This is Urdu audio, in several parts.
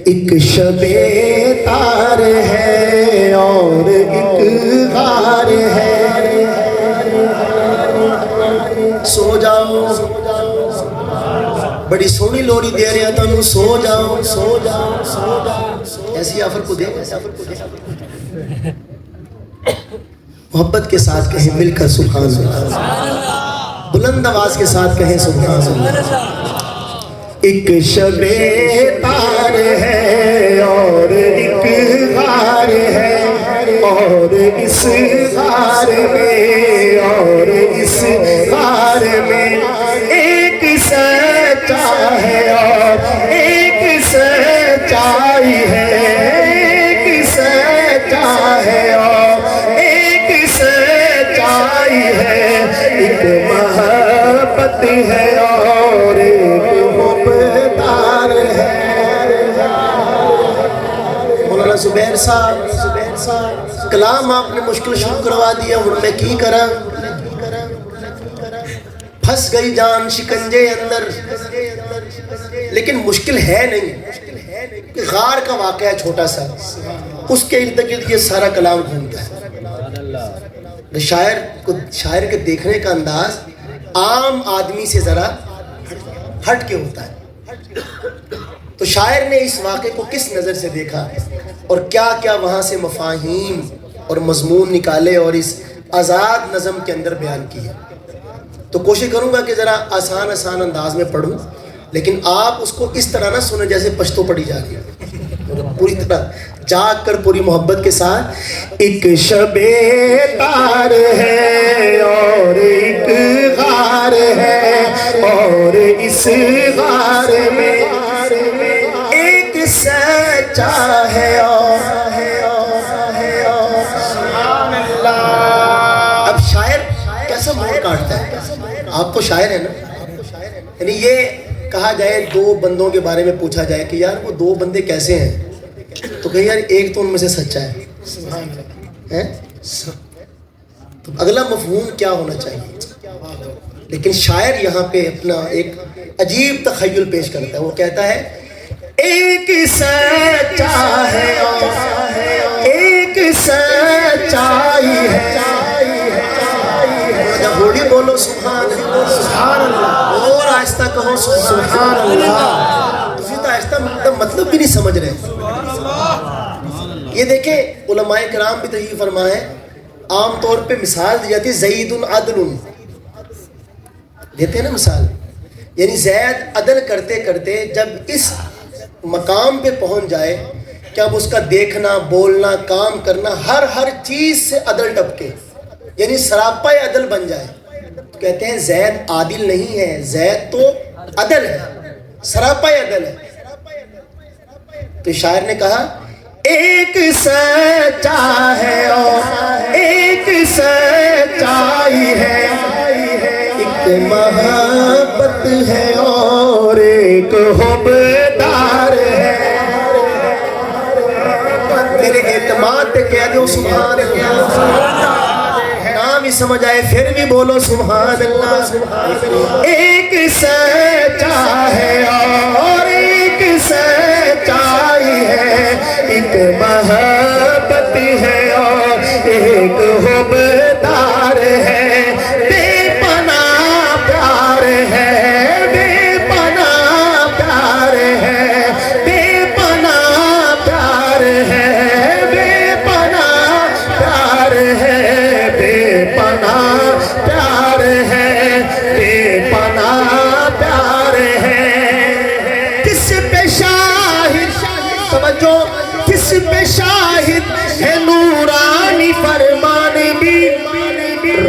ایک شب تار ہے اور ایک غار ہے، سو جاؤ، بڑی سونی لوری دے رہے ہیں تمہیں، سو جاؤ سو جاؤ سو جاؤ، ایسی آفر کو دے، محبت کے ساتھ کہیں مل کر سبحان اللہ، بلند آواز کے ساتھ کہیں سبحان اللہ۔ ایک شب تار ہے اور ایک غار ہے، اور اس غار میں، اور اس غار میں ایک سچا ہے اور ایک سچائی ہے، ایک سچا ہے اور ایک سچائی ہے، ایک محبت ہے اور ایک حبدار ہے۔ مولانا زبیر صاحب کلام آپ نے مشکل شروع کروا دیا، ہن میں کی کرا، پھنس گئی جان شکنجے اندر، لیکن مشکل ہے نہیں، غار کا واقعہ ہے چھوٹا سا، اس کے ارد گرد یہ سارا کلام گھومتا ہے۔ شاعر کے دیکھنے کا انداز عام آدمی سے ذرا ہٹ کے ہوتا ہے، تو شاعر نے اس واقعے کو کس نظر سے دیکھا اور کیا کیا وہاں سے مفاہیم اور مضمون نکالے اور اس آزاد نظم کے اندر بیان کیے، تو کوشش کروں گا کہ ذرا آسان انداز میں پڑھوں، لیکن آپ اس کو اس طرح نہ سنیں جیسے پشتو پڑھی جا رہی ہے، پوری طرح جاگ کر پوری محبت کے ساتھ۔ ایک شب تار ہے اور ایک غار ہے، اور اس غار میں ایک سچا ہے اور اب شاعر کیسا موڑ کاٹتا ہے، آپ تو شاعر ہے نا، یعنی یہ کہا جائے دو بندوں کے بارے میں پوچھا جائے کہ یار وہ دو بندے کیسے ہیں، تو کہ یار ایک تو ان میں سے سچا ہے، تو اگلا مفہوم کیا ہونا چاہیے، لیکن شاعر یہاں پہ اپنا ایک عجیب تخیل پیش کرتا ہے، وہ کہتا ہے ایک سچا ہے اور ایک سچائی ہے، جب بولی بولو سبحان اللہ، اور آہستہ کہو سبحان اللہ، تسی تو آہستہ مطلب بھی نہیں سمجھ رہے۔ یہ دیکھیں علماء کرام بھی تحقیق فرمائے، عام طور پہ مثال دی جاتی ہے زید عدل، دیتے ہیں نا مثال، یعنی زید عدل کرتے کرتے جب اس مقام پہ پہنچ جائے کہ اب اس کا دیکھنا، بولنا، کام کرنا ہر چیز سے عدل ٹپکے، یعنی سراپا عدل بن جائے، تو کہتے ہیں زید عادل نہیں ہے، زید تو عدل ہے، سراپا عدل ہے۔ تو شاعر نے کہا ایک سچا ہے اور ایک سچائی ہے، ایک محبت ہے اور ایک حبدار ہے، میرے اعتماد پہ کہہ دو سبحان اللہ، نام ہی سمجھ آئے پھر بھی بولو سبحان اللہ۔ ایک سچا ہے اور ایک سچائی ہے، ایک محبت ہے اور ایک حبدار ہے، بے پناہ پیار ہے، بے پناہ پیار ہے، بے پناہ پیار ہے، بے پناہ پیار ہے، بے پناہ پیار ہے، بے پناہ پیار ہے، کس پہ شاہد، توجہ، کس پہ شاہد ہے نورانی فرمان بھی،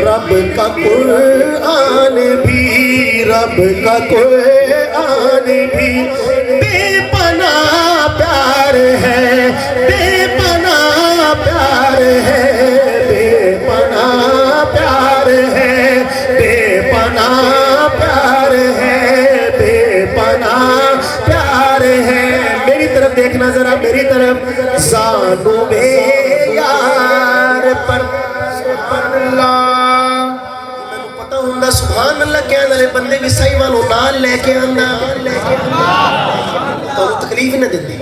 رب کا قرآن بھی، رب کا قرآن بھی، بے پناہ پیار ہے، بے پناہ پیار ہے، بے پناہ پیار ہے، بے پناہ پیار ہے، بے پناہ پیار ہے۔ میری طرف دیکھنا ذرا، میری طرف، زانو میں یار پر اللہ، پتہ ہوں سبحان اللہ کہنے والے بندے بھی صحیح والوں نال لے کے آنا، ਤੁਹਾਨੂੰ ਤਕਲੀਫ ਨਾ ਦਿੰਦੀ,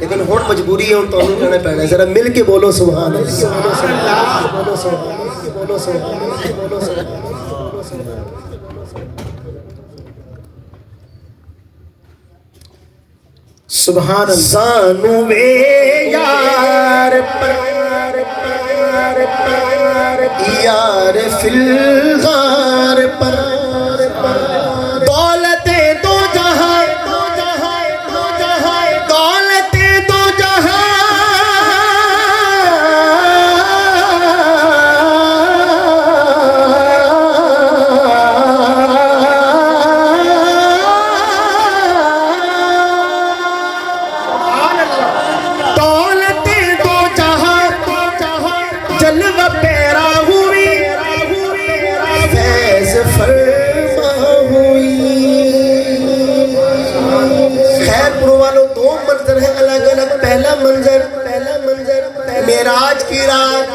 ਲੇਕਿਨ ਹੁਣ ਮਜਬੂਰੀ ਹੈ, ਹੁਣ ਤੁਹਾਨੂੰ ਕਹਿਣਾ ਪੈਣਾ। ਜ਼ਰਾ ਮਿਲ ਕੇ ਬੋਲੋ ਸੁਭਾਨ ਅੱਲਾਹ, ਬੋਲੋ ਸੁਭਾਨ ਅੱਲਾਹ, ਬੋਲੋ ਸੁਭਾਨ ਅੱਲਾਹ, ਬੋਲੋ ਸੁਭਾਨ ਅੱਲਾਹ। سبحان سانو وے یار پر یار فی الغار پر دولت دو جہاں دولت دو جہاں معراج کی رات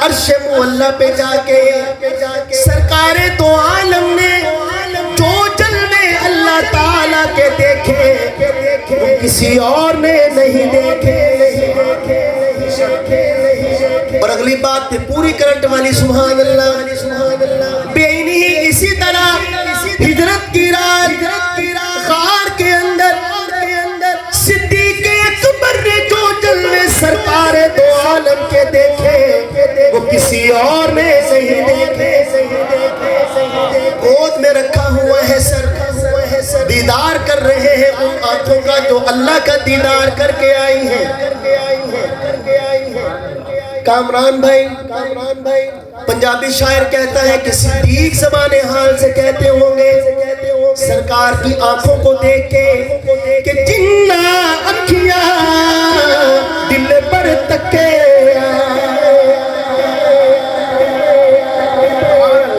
عرش معلیٰ پہ جا کے سرکار دو عالم نے جو جلوے اللہ تعالیٰ کے دیکھے وہ کسی اور نے نہیں دیکھے۔ اور اگلی بات تھی پوری کرنٹ والی سبحان اللہ، بے نہیں اسی طرح ہجرت کی رات غار کے اندر صدیق اکبر نے جو جلوے سرکار دو عالم کے دیکھے وہ کسی اور نے نہیں دیکھے۔ گود میں رکھا ہوا ہے سر، دیدار کر رہے ہیں ان آنکھوں کا جو اللہ کا دیدار کر کے آئی ہیں۔ کامران بھائی پنجابی شاعر کہتا ہے کہ صدیق زبان حال سے کہتے ہوں گے سرکار کی آنکھوں کو دیکھ کے کہ جنہ اکھیاں دل پر تکے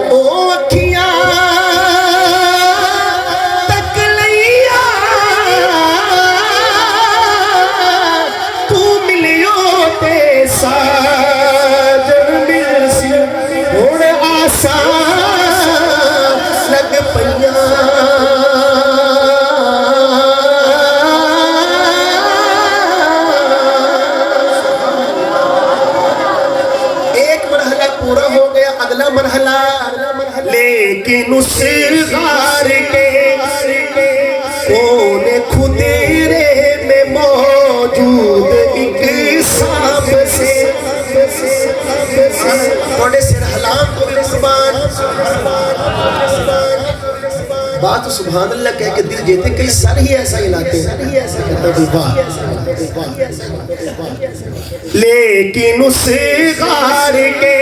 او اکھیاں تک لیا تو ملیو تے ساجن مل سی ہون آسان لگ پئیاں۔ لیکن اس غار کے کونے خدیرے میں موجود ایک سانپ سے توڑے سر حلام کو بھی قربان بات سبحان اللہ کہہ کے دل جیتے کئی سر ہی ایسا ہلاتے ہیں، لیکن اس غار کے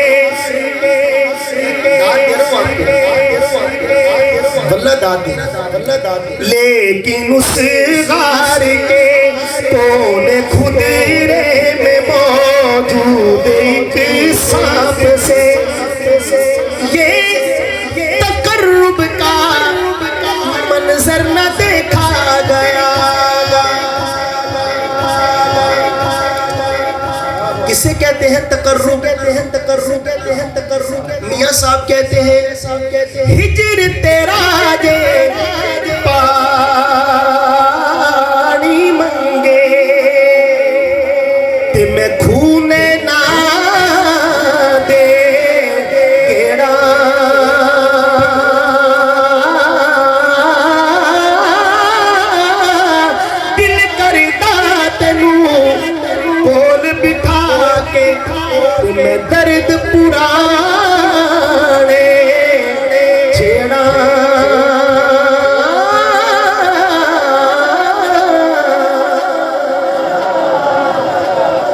لیکن اس غار کے کونے خدیرے میں موجود ایک سانپ سے یہ تقرب کا منظر نہ دیکھا گیا۔ کسے کہتے ہیں تقرب؟ میاں صاحب کہتے ہیں ہجر تیرا جے پانی منگے تے میں کھونے نہ دے گیڑا دل کرتا تینوں کول بٹھا کے میں درد پرانے چھیڑا۔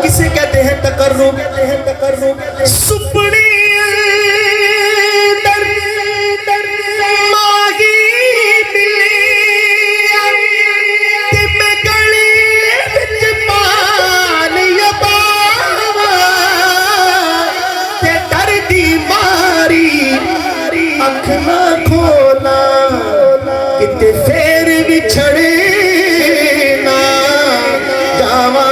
کسے کہتے ہیں تقرب؟ سپڑی در ماہی ملی تے میں گلی وچ پانی باوا تے ڈر دی ماری اکھ نہ کھولا کتے پھر بچھڑے نہ جاواں۔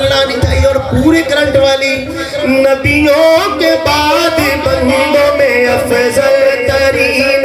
اللہ آنی چاہیے. اور پورے کرنٹ والی نبیوں کے بعد بندوں میں افضل ترین